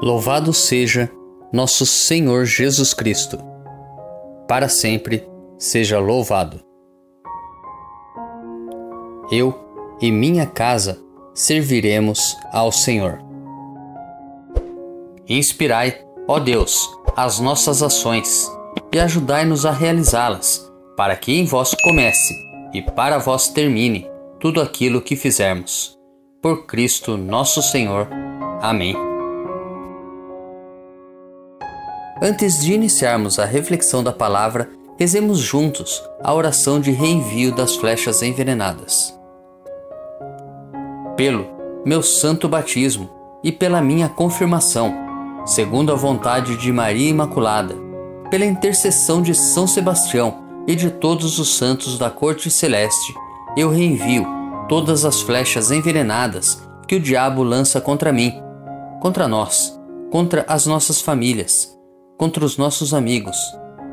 Louvado seja nosso Senhor Jesus Cristo. Para sempre seja louvado. Eu e minha casa serviremos ao Senhor. Inspirai, ó Deus, as nossas ações e ajudai-nos a realizá-las, para que em vós comece e para vós termine tudo aquilo que fizermos. Por Cristo nosso Senhor. Amém. Antes de iniciarmos a reflexão da palavra, rezemos juntos a oração de reenvio das flechas envenenadas. Pelo meu santo batismo e pela minha confirmação, segundo a vontade de Maria Imaculada, pela intercessão de São Sebastião e de todos os santos da corte celeste, eu reenvio todas as flechas envenenadas que o diabo lança contra mim, contra nós, contra as nossas famílias, contra os nossos amigos,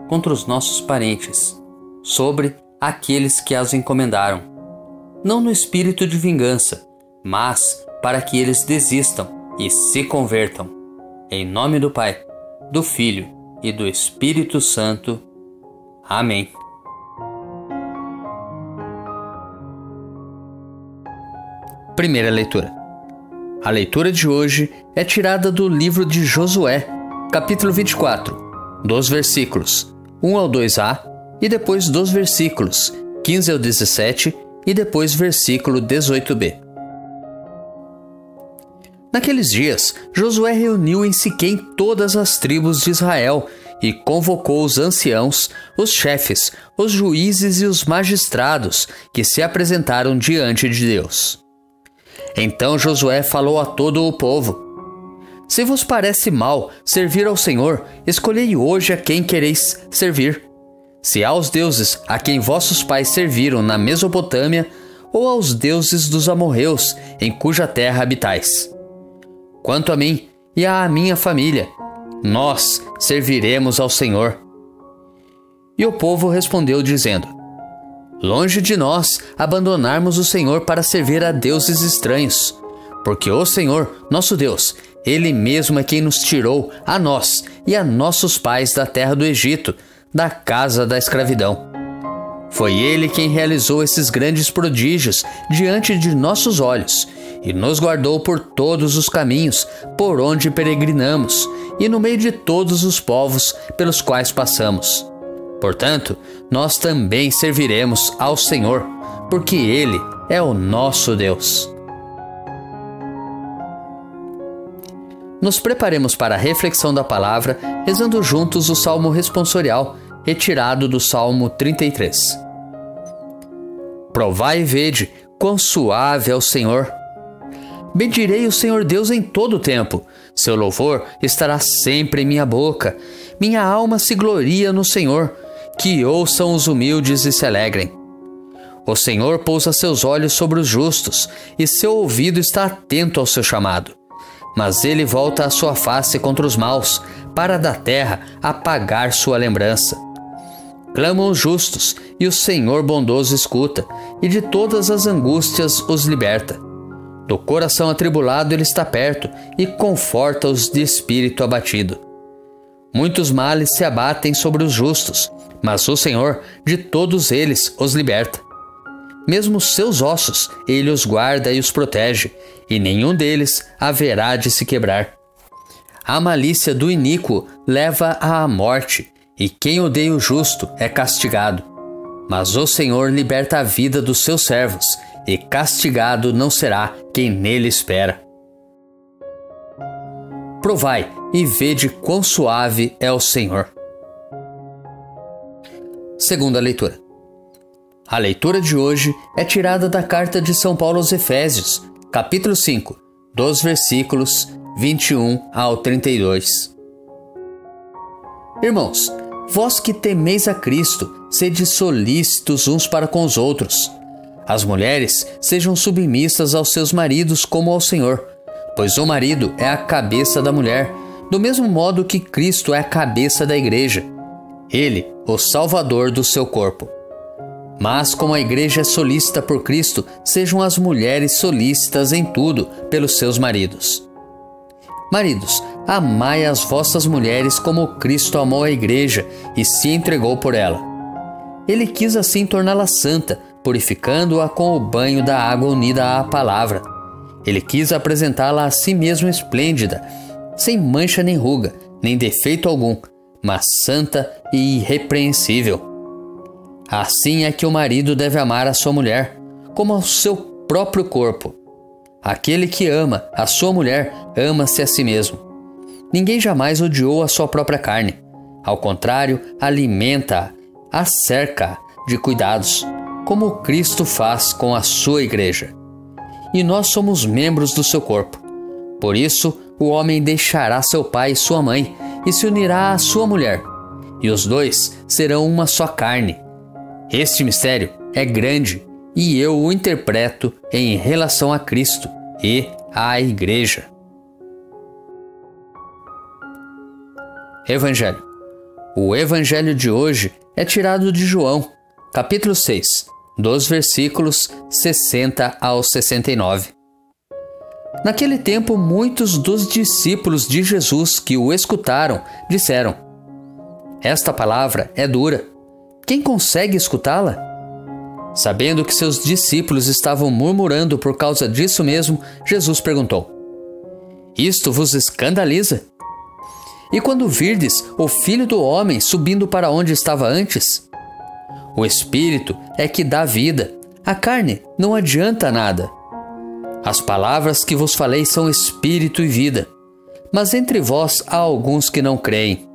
contra os nossos parentes, sobre aqueles que as encomendaram. Não no espírito de vingança, mas para que eles desistam e se convertam. Em nome do Pai, do Filho e do Espírito Santo. Amém. Primeira leitura. A leitura de hoje é tirada do livro de Josué, capítulo 24, dos versículos 1 ao 2a e depois dos versículos 15 ao 17 e depois versículo 18b. Naqueles dias, Josué reuniu em Siquém todas as tribos de Israel e convocou os anciãos, os chefes, os juízes e os magistrados que se apresentaram diante de Deus. Então Josué falou a todo o povo: Se vos parece mal servir ao Senhor, escolhei hoje a quem quereis servir. Se aos deuses a quem vossos pais serviram na Mesopotâmia, ou aos deuses dos amorreus, em cuja terra habitais. Quanto a mim e à minha família, nós serviremos ao Senhor. E o povo respondeu dizendo: Longe de nós abandonarmos o Senhor para servir a deuses estranhos, porque o Senhor, nosso Deus, Ele mesmo é quem nos tirou, a nós e a nossos pais, da terra do Egito, da casa da escravidão. Foi Ele quem realizou esses grandes prodígios diante de nossos olhos e nos guardou por todos os caminhos por onde peregrinamos e no meio de todos os povos pelos quais passamos. Portanto, nós também serviremos ao Senhor, porque Ele é o nosso Deus. Nos preparemos para a reflexão da palavra, rezando juntos o Salmo responsorial, retirado do Salmo 33. Provai e vede quão suave é o Senhor. Bendirei o Senhor Deus em todo o tempo. Seu louvor estará sempre em minha boca. Minha alma se gloria no Senhor. Que ouçam os humildes e se alegrem. O Senhor pousa seus olhos sobre os justos, e seu ouvido está atento ao seu chamado. Mas ele volta a sua face contra os maus, para da terra apagar sua lembrança. Clamam os justos, e o Senhor bondoso escuta, e de todas as angústias os liberta. Do coração atribulado ele está perto, e conforta os de espírito abatido. Muitos males se abatem sobre os justos, mas o Senhor de todos eles os liberta. Mesmo seus ossos ele os guarda e os protege, e nenhum deles haverá de se quebrar. A malícia do iníquo leva à morte, e quem odeia o justo é castigado. Mas o Senhor liberta a vida dos seus servos, e castigado não será quem nele espera. Provai e vede quão suave é o Senhor. Segunda leitura. A leitura de hoje é tirada da carta de São Paulo aos Efésios, capítulo 5, dos versículos 21 ao 32. Irmãos, vós que temeis a Cristo, sede solícitos uns para com os outros. As mulheres sejam submissas aos seus maridos como ao Senhor, pois o marido é a cabeça da mulher, do mesmo modo que Cristo é a cabeça da igreja. Ele, o Salvador do seu corpo. Mas como a igreja é solícita por Cristo, sejam as mulheres solícitas em tudo pelos seus maridos. Maridos, amai as vossas mulheres como Cristo amou a igreja e se entregou por ela. Ele quis assim torná-la santa, purificando-a com o banho da água unida à palavra. Ele quis apresentá-la a si mesmo esplêndida, sem mancha nem ruga, nem defeito algum, mas santa e irrepreensível. Assim é que o marido deve amar a sua mulher, como ao seu próprio corpo. Aquele que ama a sua mulher, ama-se a si mesmo. Ninguém jamais odiou a sua própria carne. Ao contrário, alimenta-a, a cerca de cuidados, como Cristo faz com a sua igreja. E nós somos membros do seu corpo. Por isso, o homem deixará seu pai e sua mãe e se unirá à sua mulher, e os dois serão uma só carne. Este mistério é grande e eu o interpreto em relação a Cristo e à igreja. Evangelho. O evangelho de hoje é tirado de João, capítulo 6, dos versículos 60 ao 69. Naquele tempo, muitos dos discípulos de Jesus que o escutaram disseram: Esta palavra é dura. Quem consegue escutá-la? Sabendo que seus discípulos estavam murmurando por causa disso mesmo, Jesus perguntou: Isto vos escandaliza? E quando virdes o Filho do Homem subindo para onde estava antes? O Espírito é que dá vida, a carne não adianta nada. As palavras que vos falei são espírito e vida, mas entre vós há alguns que não creem.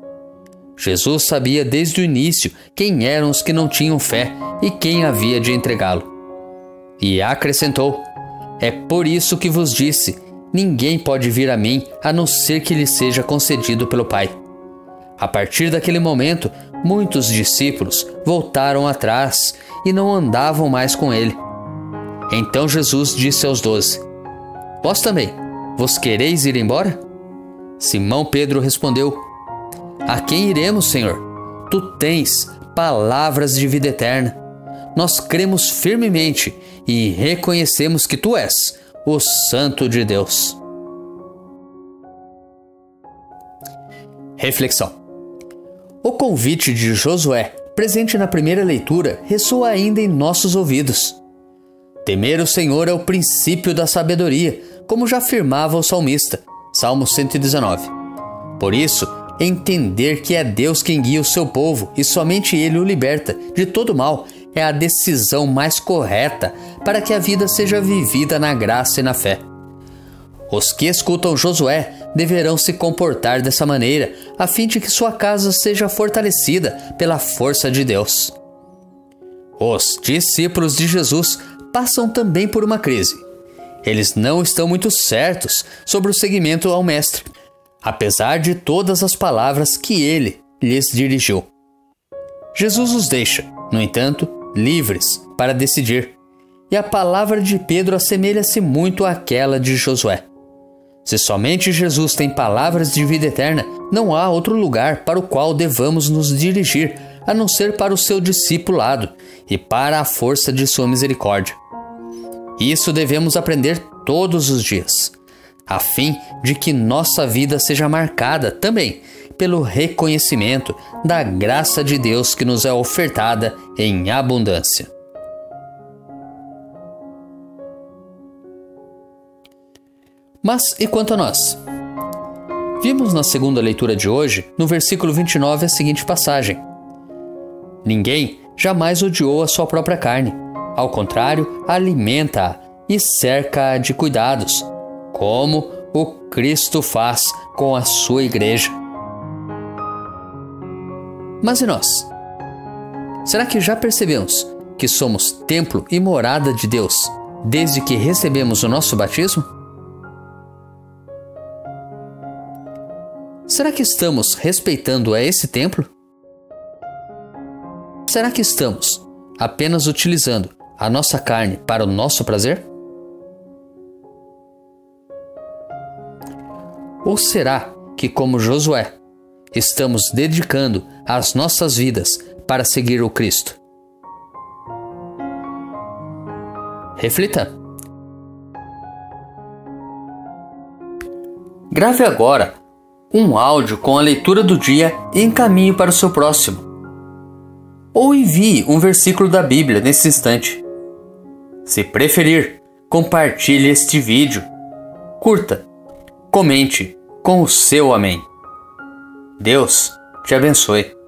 Jesus sabia desde o início quem eram os que não tinham fé e quem havia de entregá-lo. E acrescentou: É por isso que vos disse, ninguém pode vir a mim a não ser que lhe seja concedido pelo Pai. A partir daquele momento, muitos discípulos voltaram atrás e não andavam mais com ele. Então Jesus disse aos 12: Vós também, vos quereis ir embora? Simão Pedro respondeu: A quem iremos, Senhor? Tu tens palavras de vida eterna. Nós cremos firmemente e reconhecemos que tu és o Santo de Deus. Reflexão. O convite de Josué, presente na primeira leitura, ressoa ainda em nossos ouvidos. Temer o Senhor é o princípio da sabedoria, como já afirmava o salmista, Salmo 119. Por isso, entender que é Deus quem guia o seu povo e somente Ele o liberta de todo mal é a decisão mais correta para que a vida seja vivida na graça e na fé. Os que escutam Josué deverão se comportar dessa maneira, a fim de que sua casa seja fortalecida pela força de Deus. Os discípulos de Jesus passam também por uma crise. Eles não estão muito certos sobre o seguimento ao Mestre, apesar de todas as palavras que ele lhes dirigiu. Jesus os deixa, no entanto, livres para decidir, e a palavra de Pedro assemelha-se muito àquela de Josué. Se somente Jesus tem palavras de vida eterna, não há outro lugar para o qual devamos nos dirigir, a não ser para o seu discipulado e para a força de sua misericórdia. Isso devemos aprender todos os dias, a fim de que nossa vida seja marcada também pelo reconhecimento da graça de Deus que nos é ofertada em abundância. Mas e quanto a nós? Vimos na segunda leitura de hoje, no versículo 29, a seguinte passagem: Ninguém jamais odiou a sua própria carne. Ao contrário, alimenta-a e cerca-a de cuidados, como o Cristo faz com a sua igreja. Mas e nós? Será que já percebemos que somos templo e morada de Deus desde que recebemos o nosso batismo? Será que estamos respeitando a esse templo? Será que estamos apenas utilizando a nossa carne para o nosso prazer? Ou será que, como Josué, estamos dedicando as nossas vidas para seguir o Cristo? Reflita. Grave agora um áudio com a leitura do dia e encaminhe para o seu próximo. Ou envie um versículo da Bíblia nesse instante. Se preferir, compartilhe este vídeo. Curta, comente com o seu amém. Deus te abençoe.